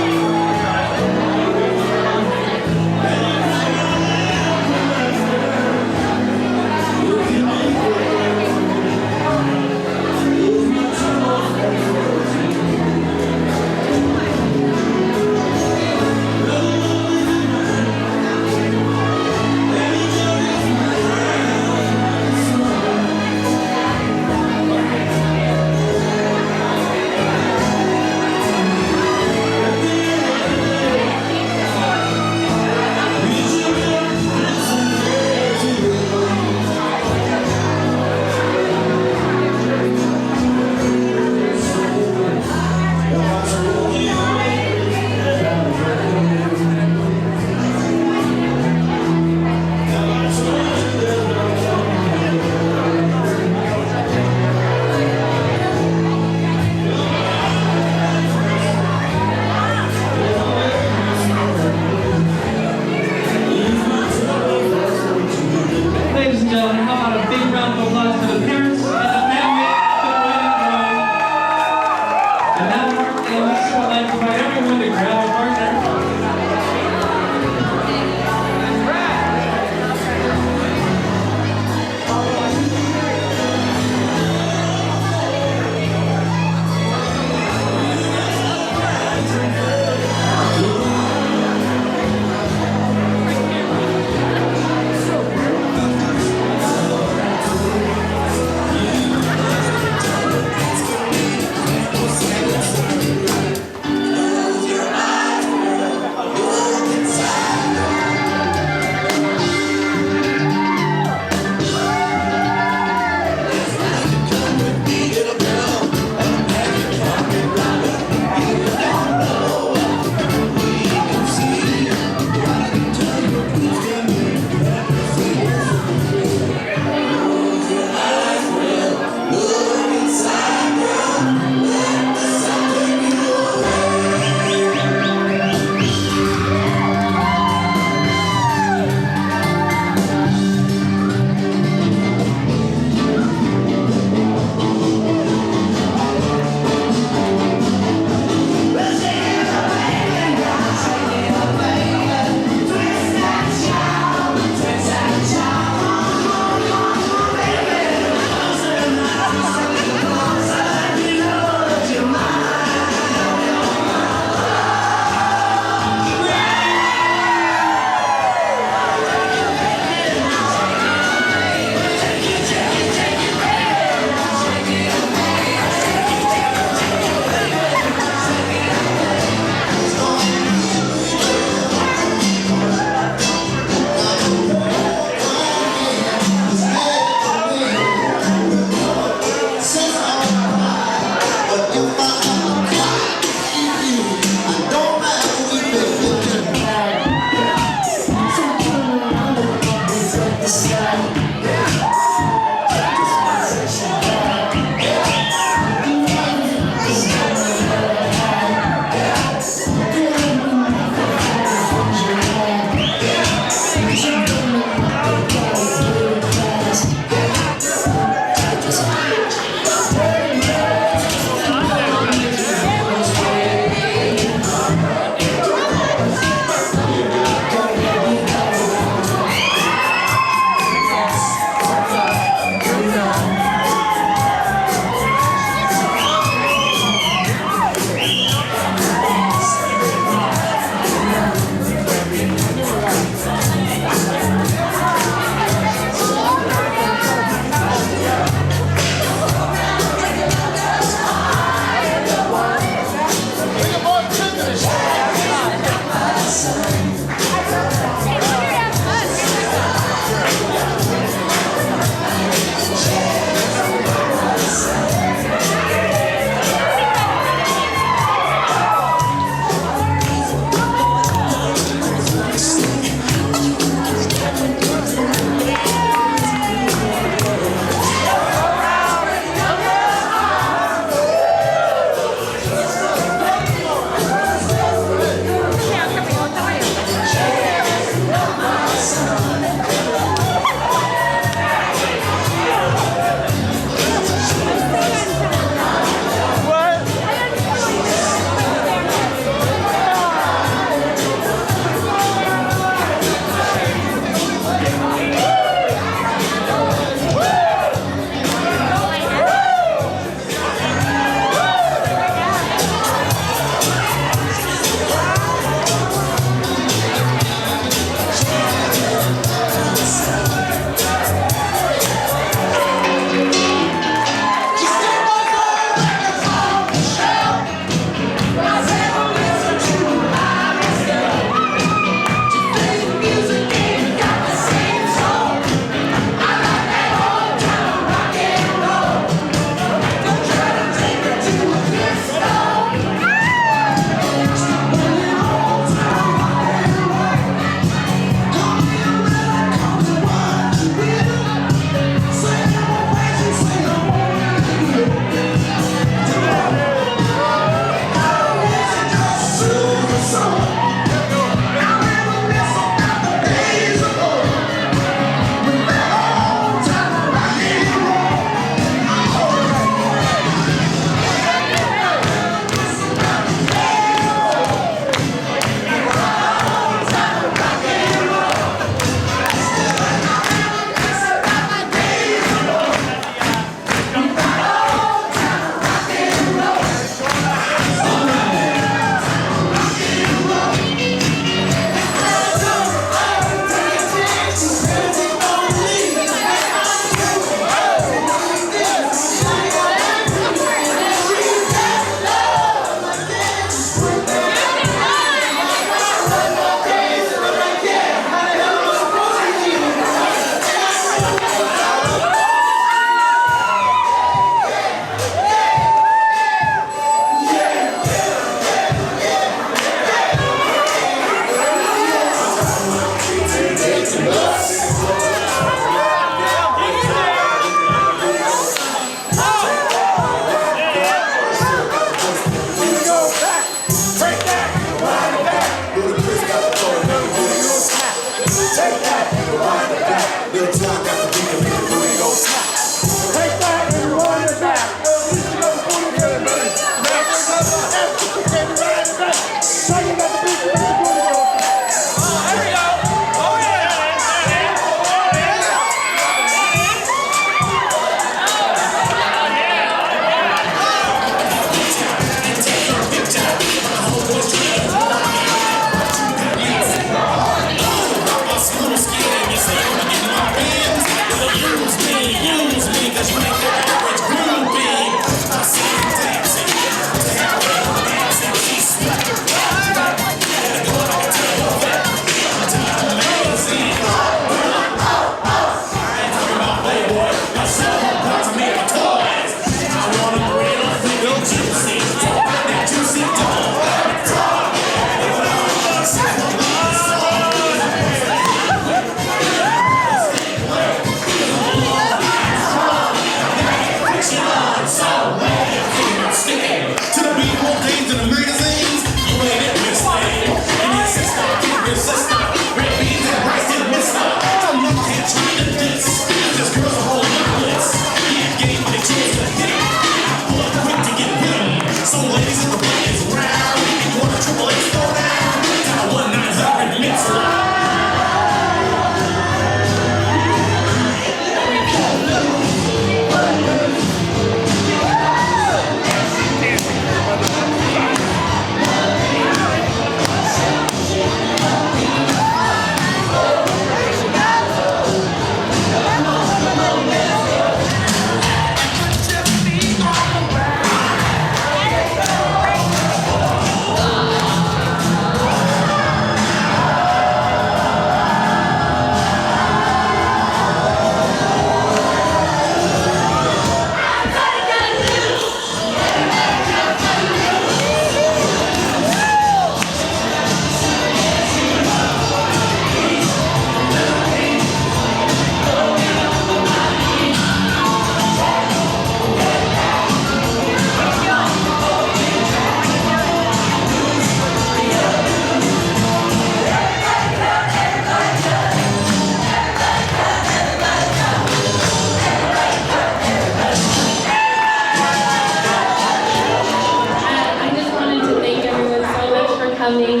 coming.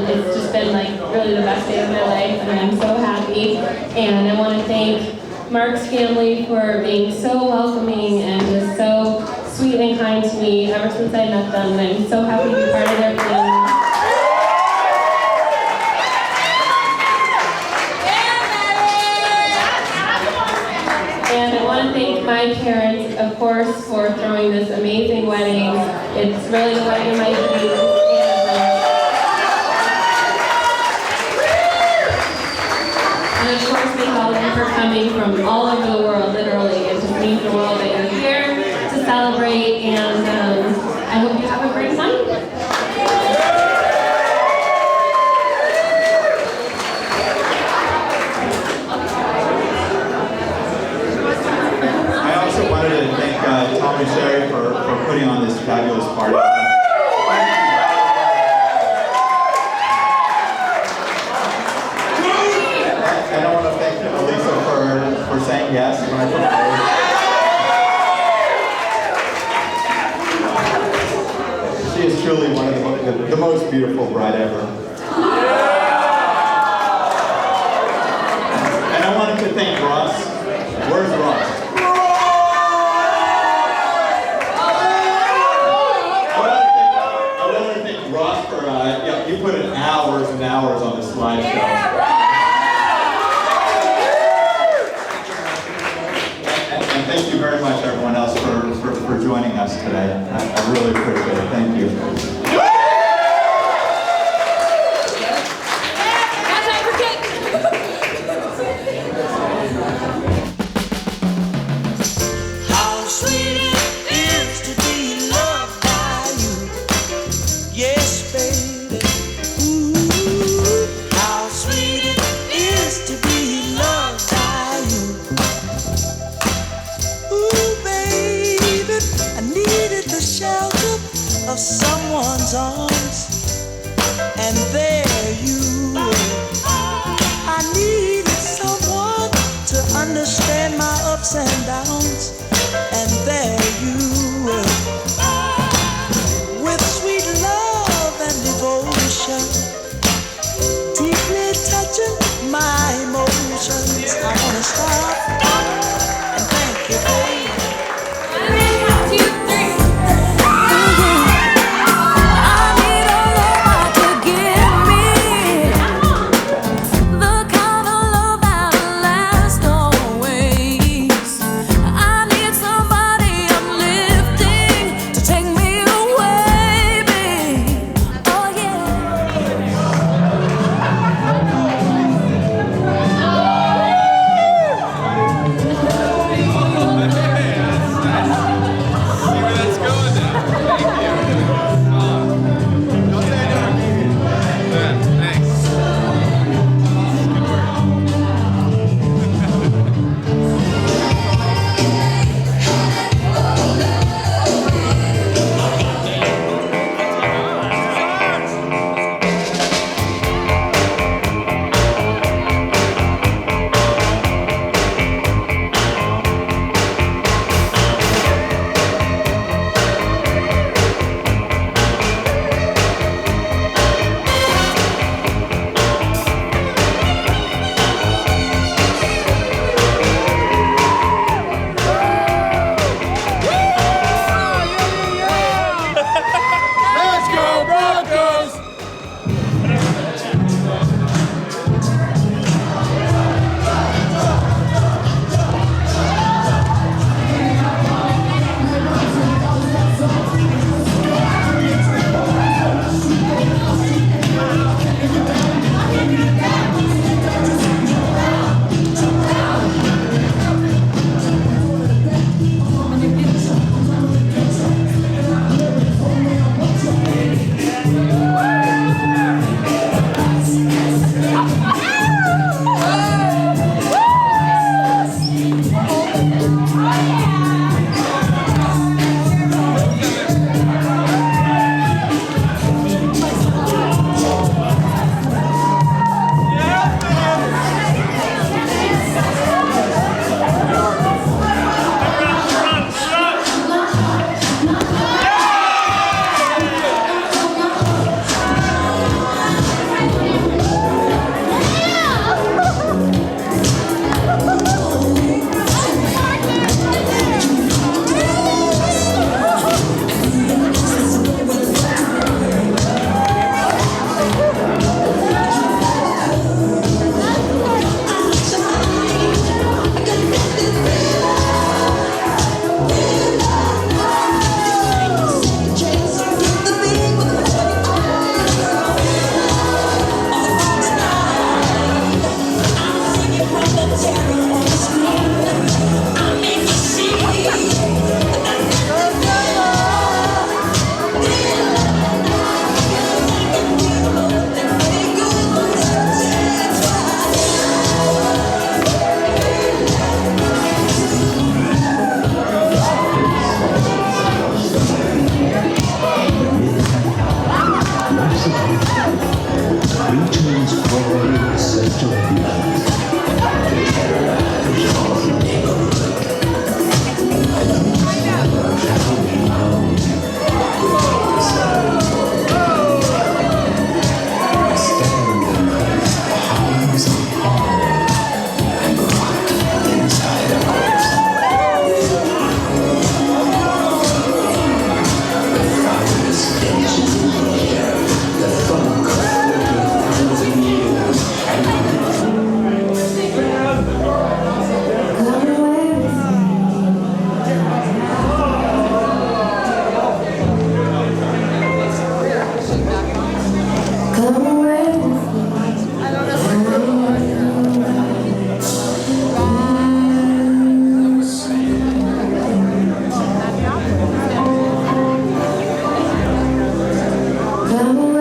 It's just been like really the best day of my life, and I'm so happy. And I want to thank Marc's family for being so welcoming and just so sweet and kind to me ever since I met them. And I'm so happy to be part of their family. And I want to thank my parents, of course, for throwing this amazing wedding. It's really the wedding of my dreams. And of course, we all them for coming from all over the world, literally. It just means the world that you're here to celebrate, and I hope you have a great time. I also wanted to thank Tom and Sherry for putting on this fabulous party. And I want to thank Elesa for saying yes when I proposed. She is truly one of the most beautiful bride ever. And I wanted to thank Ross. Where's Ross? I wanted to thank Ross for, you put in hours and hours on the slideshow. And thank you very much, everyone else, for joining us today. I really appreciate it. Thank you. How sweet it is to be loved by you. Yes, baby. Ooh, how sweet it is to be loved by you. Ooh, baby, I needed the shelter of someone I'm